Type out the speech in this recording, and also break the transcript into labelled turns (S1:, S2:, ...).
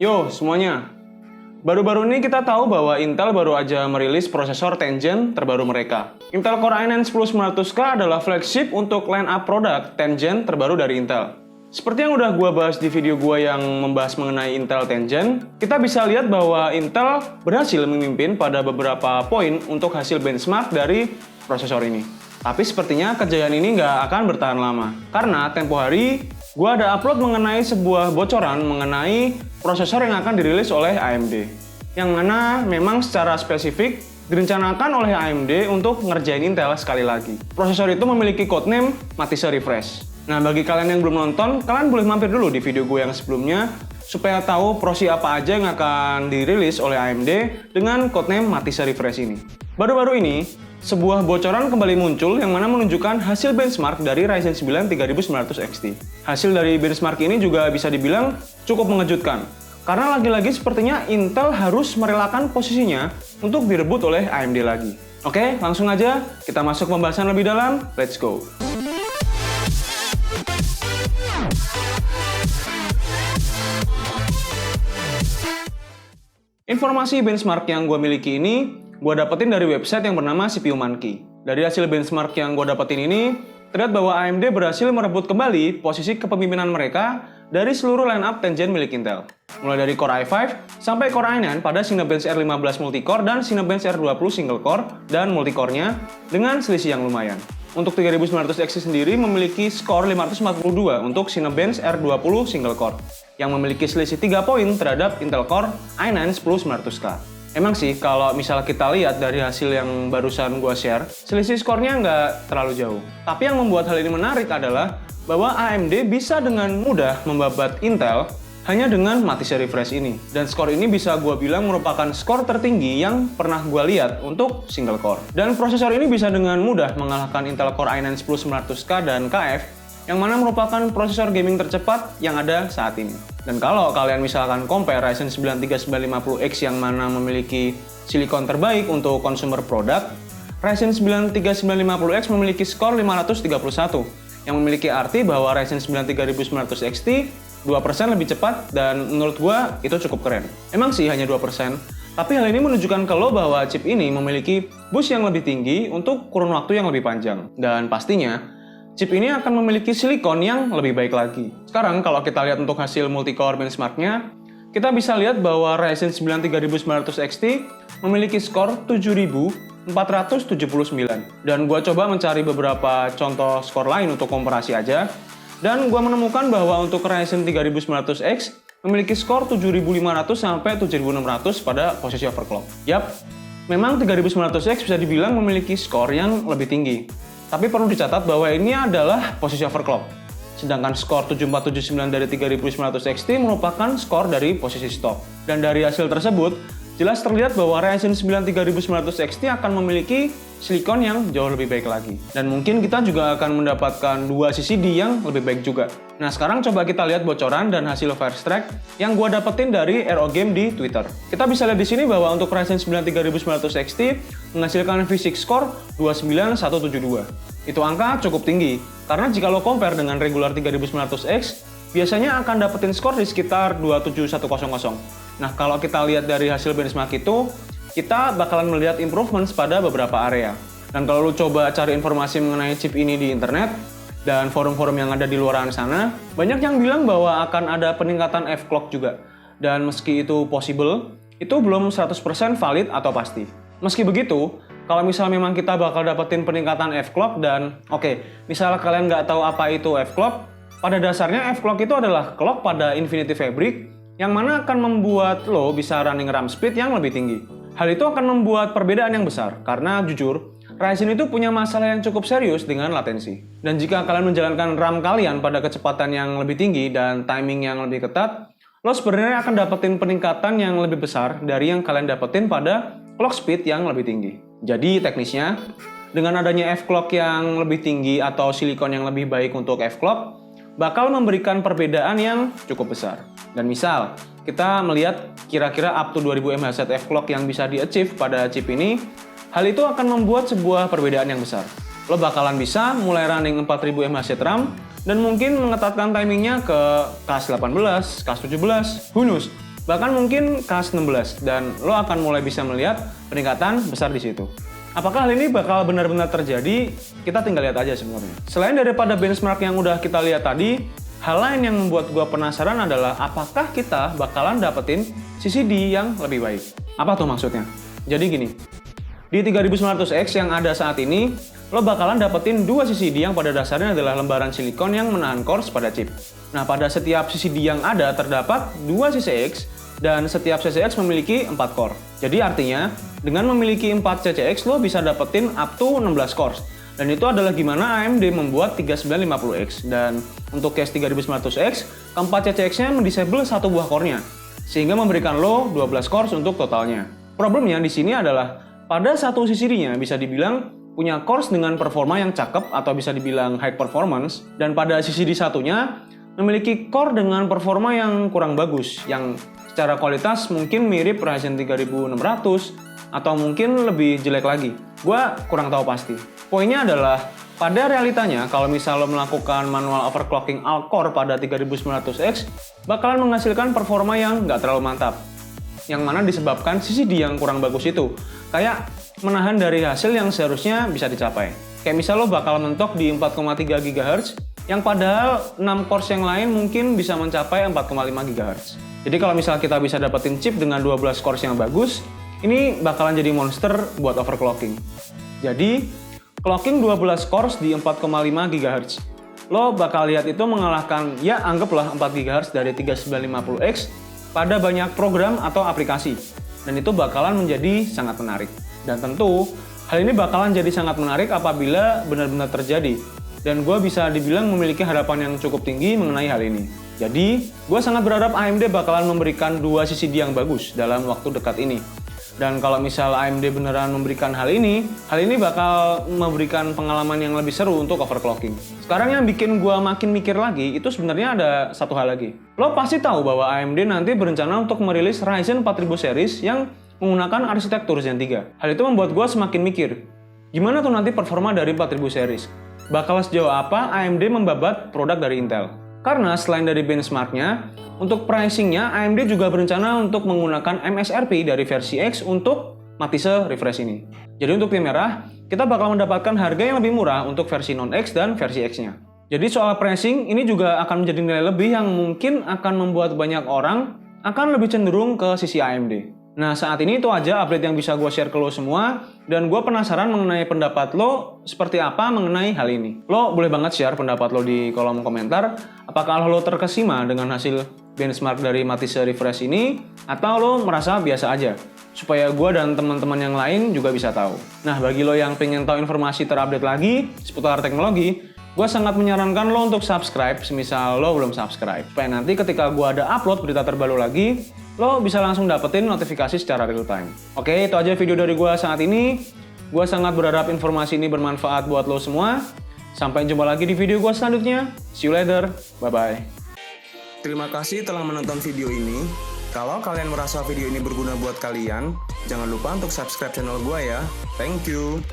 S1: Yo semuanya, baru-baru ini kita tahu bahwa Intel baru aja merilis prosesor 10th Gen terbaru mereka. Intel Core i9 10900K adalah flagship untuk line-up produk 10th Gen terbaru dari Intel. Seperti yang udah gua bahas di video gua yang membahas mengenai Intel 10th Gen, kita bisa lihat bahwa Intel berhasil memimpin pada beberapa poin untuk hasil benchmark dari prosesor ini. Tapi sepertinya kejayaan ini nggak akan bertahan lama, karena tempo hari gua ada upload mengenai sebuah bocoran mengenai prosesor yang akan dirilis oleh AMD. Yang mana memang secara spesifik direncanakan oleh AMD untuk ngerjain Intel sekali lagi. Prosesor itu memiliki codename Matisse Refresh. Nah, bagi kalian yang belum nonton, kalian boleh mampir dulu di video gue yang sebelumnya supaya tahu prosi apa aja yang akan dirilis oleh AMD dengan codename Matisse Refresh ini. Baru-baru ini, sebuah bocoran kembali muncul yang mana menunjukkan hasil benchmark dari Ryzen 9 3900 XT. Hasil dari benchmark ini juga bisa dibilang cukup mengejutkan. Karena lagi-lagi sepertinya Intel harus merelakan posisinya untuk direbut oleh AMD lagi. Oke, langsung aja kita masuk pembahasan lebih dalam. Let's go! Informasi benchmark yang gue miliki ini, gue dapetin dari website yang bernama CPU Monkey. Dari hasil benchmark yang gue dapetin ini, terlihat bahwa AMD berhasil merebut kembali posisi kepemimpinan mereka dari seluruh lineup 10th Gen milik Intel. Mulai dari Core i5 sampai Core i9 pada Cinebench R15 multicore dan Cinebench R20 single core dan multicore-nya dengan selisih yang lumayan. Untuk 3900 XT sendiri memiliki skor 542 untuk Cinebench R20 single core yang memiliki selisih 3 poin terhadap Intel Core i9 10900K. Emang sih, kalau misalnya kita lihat dari hasil yang barusan gua share, selisih skornya nggak terlalu jauh. Tapi yang membuat hal ini menarik adalah bahwa AMD bisa dengan mudah membabat Intel hanya dengan Matisse Refresh ini. Dan skor ini bisa gua bilang merupakan skor tertinggi yang pernah gua lihat untuk single core. Dan prosesor ini bisa dengan mudah mengalahkan Intel Core i9 10900K dan KF yang mana merupakan prosesor gaming tercepat yang ada saat ini. Dan kalau kalian misalkan compare Ryzen 9 3950X yang mana memiliki silikon terbaik untuk consumer product, Ryzen 9 3950X memiliki skor 531 yang memiliki arti bahwa Ryzen 9 3900 XT 2% lebih cepat dan menurut gua itu cukup keren. Emang sih hanya 2%, tapi hal ini menunjukkan ke lo bahwa chip ini memiliki boost yang lebih tinggi untuk kurun waktu yang lebih panjang. Dan pastinya, chip ini akan memiliki silikon yang lebih baik lagi. Sekarang kalau kita lihat untuk hasil multicore benchmarknya, kita bisa lihat bahwa Ryzen 9 3900 XT memiliki skor 7479. Dan gua coba mencari beberapa contoh skor lain untuk komparasi aja. Dan gua menemukan bahwa untuk Ryzen 3900X memiliki skor 7500 sampai 7600 pada posisi overclock. Yap, memang 3900X bisa dibilang memiliki skor yang lebih tinggi. Tapi perlu dicatat bahwa ini adalah posisi overclock. Sedangkan skor 7479 dari 3900 XT merupakan skor dari posisi stop. Dan dari hasil tersebut, jelas terlihat bahwa Ryzen 9 3900 XT akan memiliki silikon yang jauh lebih baik lagi. Dan mungkin kita juga akan mendapatkan dua CCD yang lebih baik juga. Nah, sekarang coba kita lihat bocoran dan hasil first track yang gua dapetin dari RO Game di Twitter. Kita bisa lihat di sini bahwa untuk Ryzen 9 3900 XT menghasilkan physics score 29172. Itu angka cukup tinggi, karena jika lo compare dengan regular 3900X, biasanya akan dapetin skor di sekitar 27100. Nah, kalau kita lihat dari hasil benchmark itu, kita bakalan melihat improvements pada beberapa area. Dan kalau lu coba cari informasi mengenai chip ini di internet, dan forum-forum yang ada di luaran sana, banyak yang bilang bahwa akan ada peningkatan F-clock juga. Dan meski itu possible, itu belum 100% valid atau pasti. Meski begitu, kalau misalnya memang kita bakal dapetin peningkatan F-clock dan misalnya kalian nggak tahu apa itu F-clock, pada dasarnya F-clock itu adalah clock pada Infinity Fabric yang mana akan membuat lo bisa running RAM speed yang lebih tinggi. Hal itu akan membuat perbedaan yang besar, karena jujur, Ryzen itu punya masalah yang cukup serius dengan latensi. Dan jika kalian menjalankan RAM kalian pada kecepatan yang lebih tinggi dan timing yang lebih ketat, lo sebenarnya akan dapetin peningkatan yang lebih besar dari yang kalian dapetin pada clock speed yang lebih tinggi. Jadi teknisnya, dengan adanya F-clock yang lebih tinggi atau silikon yang lebih baik untuk F-clock, bakal memberikan perbedaan yang cukup besar. Dan misal, kita melihat kira-kira up to 2000 mHz F-clock yang bisa di-achieve pada chip ini, hal itu akan membuat sebuah perbedaan yang besar. Lo bakalan bisa mulai running 4000 mHz RAM dan mungkin mengetatkan timingnya ke K18, K17, who knows. bahkan mungkin kelas 16, dan lo akan mulai bisa melihat peningkatan besar di situ. Apakah hal ini bakal benar-benar terjadi? Kita tinggal lihat aja sebenarnya. Selain daripada benchmark yang udah kita lihat tadi, hal lain yang membuat gue penasaran adalah apakah kita bakalan dapetin CCD yang lebih baik. Apa tuh maksudnya? Jadi gini, di 3900X yang ada saat ini, lo bakalan dapetin dua CCD yang pada dasarnya adalah lembaran silikon yang menahan cores pada chip. Nah, pada setiap CCD yang ada terdapat 2 CCX, dan setiap CCX memiliki 4 core. Jadi artinya, dengan memiliki 4 CCX, lo bisa dapetin up to 16 cores. Dan itu adalah gimana AMD membuat 3950X. Dan untuk case 3900X, keempat CCX-nya mendisable satu buah core-nya, sehingga memberikan lo 12 cores untuk totalnya. Problemnya di sini adalah, pada satu CCD-nya bisa dibilang punya cores dengan performa yang cakep atau bisa dibilang high performance, dan pada CCD satunya memiliki core dengan performa yang kurang bagus, yang secara kualitas mungkin mirip Ryzen 3600 atau mungkin lebih jelek lagi. Gua kurang tahu pasti. Poinnya adalah, pada realitanya kalau misal lo melakukan manual overclocking alt core pada 3900X, bakalan menghasilkan performa yang nggak terlalu mantap, yang mana disebabkan CCD yang kurang bagus itu kayak menahan dari hasil yang seharusnya bisa dicapai. Kayak misal lo bakal mentok di 4,3 GHz, yang padahal 6 cores yang lain mungkin bisa mencapai 4,5 GHz. Jadi kalau misal kita bisa dapetin chip dengan 12 cores yang bagus, ini bakalan jadi monster buat overclocking. Jadi, clocking 12 cores di 4,5 GHz. Lo bakal lihat itu mengalahkan, ya anggaplah 4 GHz dari 3950X pada banyak program atau aplikasi. Dan itu bakalan menjadi sangat menarik. Dan tentu, hal ini bakalan jadi sangat menarik apabila benar-benar terjadi. Dan gue bisa dibilang memiliki harapan yang cukup tinggi mengenai hal ini. Jadi, gue sangat berharap AMD bakalan memberikan 2 CCD yang bagus dalam waktu dekat ini. Dan kalau misal AMD beneran memberikan hal ini bakal memberikan pengalaman yang lebih seru untuk overclocking. Sekarang yang bikin gue makin mikir lagi, itu sebenarnya ada satu hal lagi. Lo pasti tahu bahwa AMD nanti berencana untuk merilis Ryzen 4000 series yang menggunakan arsitektur Zen 3. Hal itu membuat gue semakin mikir, gimana tuh nanti performa dari 4000 series? Bakal sejauh apa AMD membabat produk dari Intel? Karena selain dari benchmarknya, untuk pricingnya AMD juga berencana untuk menggunakan MSRP dari versi X untuk Matisse refresh ini. Jadi untuk tim merah, kita bakal mendapatkan harga yang lebih murah untuk versi non-X dan versi X-nya. Jadi soal pricing, ini juga akan menjadi nilai lebih yang mungkin akan membuat banyak orang akan lebih cenderung ke sisi AMD. Nah, saat ini itu aja update yang bisa gue share ke lo semua, dan gue penasaran mengenai pendapat lo seperti apa mengenai hal ini. Lo boleh banget share pendapat lo di kolom komentar, apakah lo terkesima dengan hasil benchmark dari Matisse refresh ini, atau lo merasa biasa aja, supaya gue dan teman-teman yang lain juga bisa tahu. Nah, bagi lo yang pengen tahu informasi terupdate lagi seputar teknologi, gue sangat menyarankan lo untuk subscribe semisal lo belum subscribe, supaya nanti ketika gue ada upload berita terbaru lagi, lo bisa langsung dapetin notifikasi secara real time. Oke, itu aja video dari gue saat ini. Gue sangat berharap informasi ini bermanfaat buat lo semua. Sampai jumpa lagi di video gue selanjutnya. See you later. Bye-bye. Terima kasih telah menonton video ini. Kalau kalian merasa video ini berguna buat kalian, jangan lupa untuk subscribe channel gue ya. Thank you.